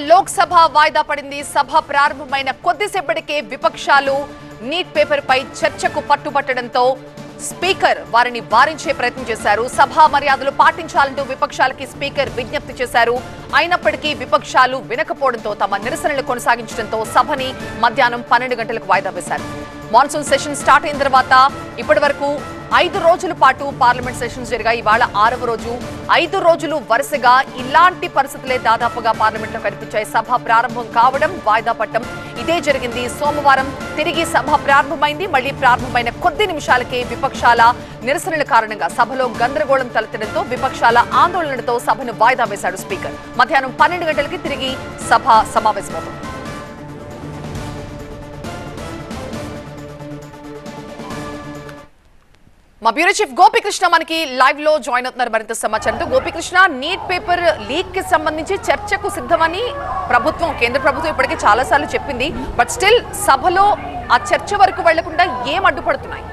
లోక్సభ వాయిదా పడింది. సభ ప్రారంభమైన కొద్దిసేపటికే విపక్షాలు నీట్ పేపర్ పై చర్చకు పట్టుబట్టడంతో స్పీకర్ వారిని వారించే ప్రయత్నం చేశారు. సభా మర్యాదలు పాటించాలంటూ విపక్షాలకి స్పీకర్ విజ్ఞప్తి చేశారు. అయినప్పటికీ విపక్షాలు వినకపోవడంతో తమ నిరసనలు కొనసాగించడంతో సభని మధ్యాహ్నం 12 గంటలకు వాయిదా వేశారు. మాన్సూన్ సెషన్ స్టార్ట్ అయిన తర్వాత ఇప్పటి వరకు 5 రోజుల పాటు పార్లమెంట్ సెషన్స్ జరిగాయి. ఇవాళ 6వ రోజు. 5 రోజులు వరుసగా ఇలాంటి పరిస్థితులే దాదాపుగా పార్లమెంట్ లో కనిపించాయి. సభ ప్రారంభం కావడం, వాయిదా పట్టడం ఇదే జరిగింది. సోమవారం తిరిగి సభ ప్రారంభమైంది. మళ్లీ ప్రారంభమైన కొద్ది నిమిషాలకే విపక్షాల నిరసనల కారణంగా సభలో గందరగోళం తలెత్తడంతో విపక్షాల ఆందోళనలతో సభను వాయిదా వేశాడు స్పీకర్. మధ్యాహ్నం 12 గంటలకి తిరిగి సభ సమావేశమవుతుంది. మా బ్యూరో చీఫ్ గోపికృష్ణ మనకి లైవ్ లో జాయిన్ అవుతున్నారు మరింత సమాచారంతో. గోపికృష్ణ, నీట్ పేపర్ లీక్ కి సంబంధించి చర్చకు సిద్ధమని కేంద్ర ప్రభుత్వం ఇప్పటికే చాలా సార్లు చెప్పింది. బట్ స్టిల్ సభలో ఆ చర్చ వరకు వెళ్లకుండా ఏం అడ్డుపడుతున్నాయి?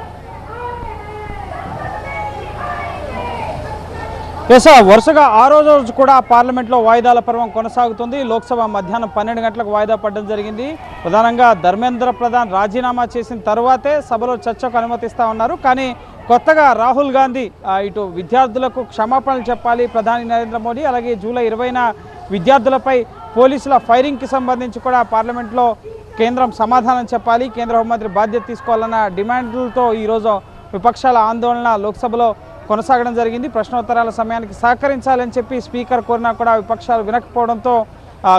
వరుసగా 6వ రోజు కూడా పార్లమెంట్లో వాయిదాల పర్వం కొనసాగుతుంది. లోక్సభ మధ్యాహ్నం 12 గంటలకు వాయిదా పడడం జరిగింది. ప్రధానంగా ధర్మేంద్ర ప్రధాన్ రాజీనామా చేసిన తర్వాతే సభలో చర్చకు అనుమతిస్తా ఉన్నారు. కానీ కొత్తగా రాహుల్ గాంధీ ఇటు విద్యార్థులకు క్షమాపణలు చెప్పాలి ప్రధాని నరేంద్ర మోడీ, అలాగే జూలై 20న విద్యార్థులపై పోలీసుల ఫైరింగ్కి సంబంధించి కూడా పార్లమెంట్లో కేంద్రం సమాధానం చెప్పాలి, కేంద్ర హోంమంత్రి బాధ్యత తీసుకోవాలన్న డిమాండ్లతో ఈరోజు విపక్షాల ఆందోళన లోక్సభలో కొనసాగడం జరిగింది. ప్రశ్నోత్తరాల సమయానికి సహకరించాలని చెప్పి స్పీకర్ కోరినా కూడా విపక్షాలు వినకపోవడంతో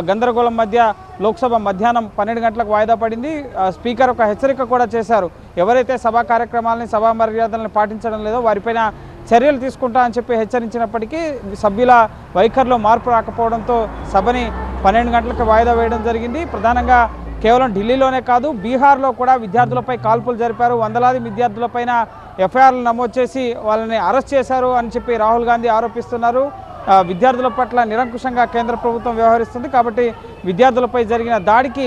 గందరగోళం మధ్య లోక్సభ మధ్యాహ్నం 12 గంటలకు వాయిదా పడింది. స్పీకర్ ఒక హెచ్చరిక కూడా చేశారు. ఎవరైతే సభా కార్యక్రమాలని, సభా మర్యాదలను పాటించడం లేదో వారిపైన చర్యలు తీసుకుంటా అని చెప్పి హెచ్చరించినప్పటికీ సభ్యుల వైఖరిలో మార్పు రాకపోవడంతో సభని 12 గంటలకు వాయిదా వేయడం జరిగింది. ప్రధానంగా కేవలం ఢిల్లీలోనే కాదు, బీహార్లో కూడా విద్యార్థులపై కాల్పులు జరిపారు. వందలాది విద్యార్థులపైన ఎఫ్ఐఆర్లు నమోదు చేసి వాళ్ళని అరెస్ట్ చేశారు అని చెప్పి రాహుల్ గాంధీ ఆరోపిస్తున్నారు. విద్యార్థుల పట్ల నిరంకుశంగా కేంద్ర ప్రభుత్వం వ్యవహరిస్తుంది కాబట్టి విద్యార్థులపై జరిగిన దాడికి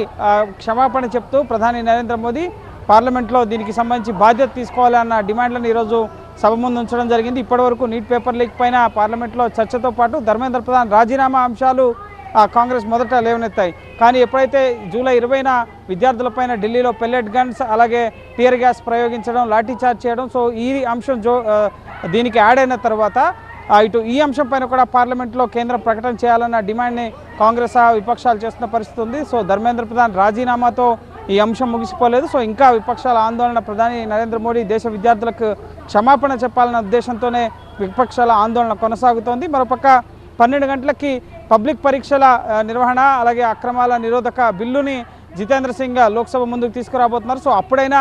క్షమాపణ చెప్తూ ప్రధాని నరేంద్ర మోదీ పార్లమెంట్లో దీనికి సంబంధించి బాధ్యత తీసుకోవాలన్న డిమాండ్లను ఈరోజు సభ ముందు ఉంచడం జరిగింది. ఇప్పటివరకు నీట్ పేపర్ లీక్ పైన పార్లమెంట్లో చర్చతో పాటు ధర్మేంద్ర ప్రధాన్ రాజీనామా అంశాలు కాంగ్రెస్ మొదట లేవనెత్తాయి. కానీ ఎప్పుడైతే జూలై 20న విద్యార్థులపైన ఢిల్లీలో పెల్లెట్ గన్స్, అలాగే టియర్ గ్యాస్ ప్రయోగించడం, లాఠీచార్జ్ చేయడం, సో ఈ అంశం దీనికి యాడ్ అయిన తర్వాత ఇటు ఈ అంశం పైన కూడా పార్లమెంట్లో కేంద్రం ప్రకటన చేయాలన్న డిమాండ్ని కాంగ్రెస్ విపక్షాలు చేస్తున్న పరిస్థితి ఉంది. సో ధర్మేంద్ర ప్రధాన్ రాజీనామాతో ఈ అంశం ముగిసిపోలేదు. సో ఇంకా విపక్షాల ఆందోళన, ప్రధాని నరేంద్ర మోడీ దేశ విద్యార్థులకు క్షమాపణ చెప్పాలన్న ఉద్దేశంతోనే విపక్షాల ఆందోళన కొనసాగుతోంది. మరోపక్క 12 గంటలకి పబ్లిక్ పరీక్షల నిర్వహణ, అలాగే అక్రమాల నిరోధక బిల్లుని జితేంద్ర సింగ్ లోక్సభ ముందుకు తీసుకురాబోతున్నారు. సో అప్పుడైనా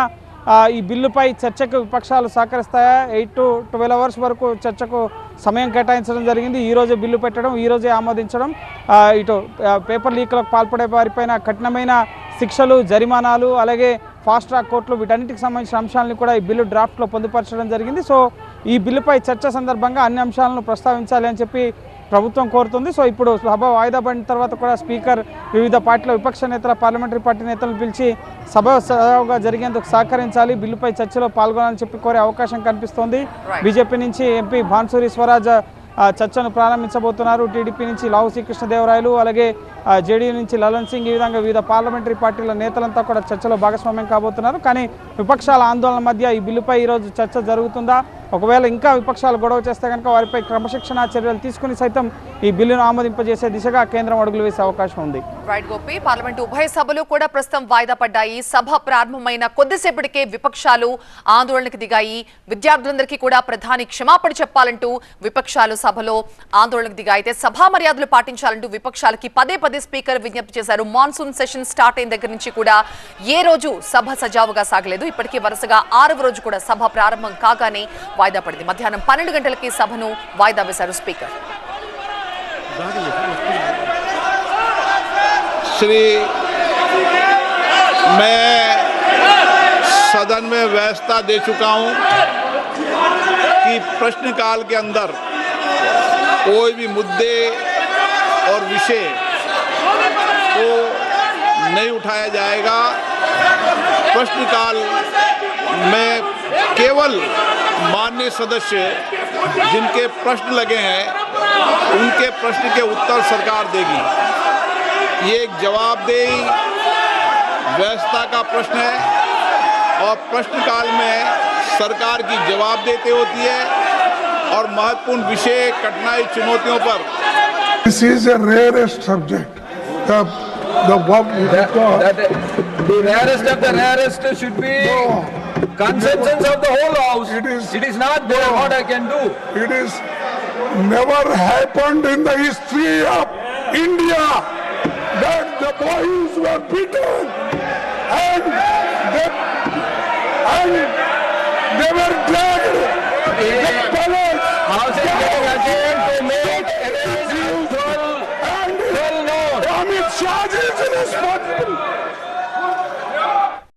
ఈ బిల్లుపై చర్చకు విపక్షాలు సహకరిస్తాయా? 8 to 12 అవర్స్ వరకు చర్చకు సమయం కేటాయించడం జరిగింది. ఈరోజే బిల్లు పెట్టడం, ఈరోజే ఆమోదించడం, ఇటు పేపర్ లీక్లకు పాల్పడే వారిపైన కఠినమైన శిక్షలు, జరిమానాలు, అలాగే ఫాస్ట్ ట్రాక్ కోర్టులు, వీటన్నిటికి సంబంధించిన అంశాలను కూడా ఈ బిల్లు డ్రాఫ్ట్లో పొందుపరచడం జరిగింది. సో ఈ బిల్లుపై చర్చ సందర్భంగా అన్ని అంశాలను ప్రస్తావించాలి అని చెప్పి ప్రభుత్వం కోరుతుంది. సో ఇప్పుడు సభ వాయిదా పడిన తర్వాత కూడా స్పీకర్ వివిధ పార్టీల విపక్ష నేతల, పార్లమెంటరీ పార్టీ నేతలను పిలిచి సభగా జరిగేందుకు సహకరించాలి, బిల్లుపై చర్చలో పాల్గొనాలని చెప్పి కోరే అవకాశం కనిపిస్తోంది. బీజేపీ నుంచి ఎంపీ భాన్సూరి స్వరాజ్ చర్చను ప్రారంభించబోతున్నారు. టీడీపీ నుంచి లావు శ్రీకృష్ణదేవరాయలు, అలాగే జేడీయూ నుంచి లలన్ సింగ్, ఈ విధంగా వివిధ పార్లమెంటరీ పార్టీల నేతలంతా కూడా చర్చలో భాగస్వామ్యం కాబోతున్నారు. కానీ విపక్షాల ఆందోళన మధ్య ఈ బిల్లుపై ఈరోజు చర్చ జరుగుతుందా? ఒకవేళ ఇంకా విపక్షాలు గొడవ చేస్తే కనుక వారిపై క్రమశిక్షణా చర్యలు తీసుకుని సైతం ఈ బిల్లును ఆమోదింపజేసే దిశగా కేంద్రం అడుగులు వేసే అవకాశం ఉంది. రైట్ గోపి, పార్లమెంటు ఉభయ సభలు కూడా ప్రస్తుతం వాయిదా పడ్డాయి. సభ ప్రారంభమైన కొద్దిసేపటికే విపక్షాలు ఆందోళనకు దిగాయి. విద్యార్థులందరికీ కూడా ప్రధాని క్షమాపణ చెప్పాలంటూ విపక్షాలు సభలో ఆందోళనకు దిగాయి. అయితే సభా మర్యాదలు పాటించాలంటూ విపక్షాలకి పదే స్పీకర్ విజ్ఞప్తి చేశారు. మాన్సూన్ సెషన్ స్టార్ట్ అయిన దగ్గర నుంచి కూడా ఏ రోజు సభ సజావుగా సాగలేదు. ఇప్పటికీ వరుసగా 6వ రోజు కూడా సభ ప్రారంభం కాగానే వాయిదా పడింది. మధ్యాహ్నం 12 గంటలకి సభను వాయిదా వేశారు స్పీకర్. मैं सदन में व्यवस्था दे चुका हूं कि प्रश्नकाल के अंदर कोई भी मुद्दे और विषय को नहीं उठाया जाएगा। प्रश्नकाल में केवल माननीय सदस्य जिनके प्रश्न लगे हैं उनके प्रश्न के उत्तर सरकार देगी। ये एक जवाबदेही व्यवस्था का प्रश्न है और प्रश्नकाल में सरकार की जवाबदेही होती है और महत्वपूर्ण विषय, कठिनाई, चुनौतियों पर This is a rarest subject. The rarest of the rarest should be consensus of the whole house. It is not there what I can do. It is never happened in the history of India that the boys were beaten and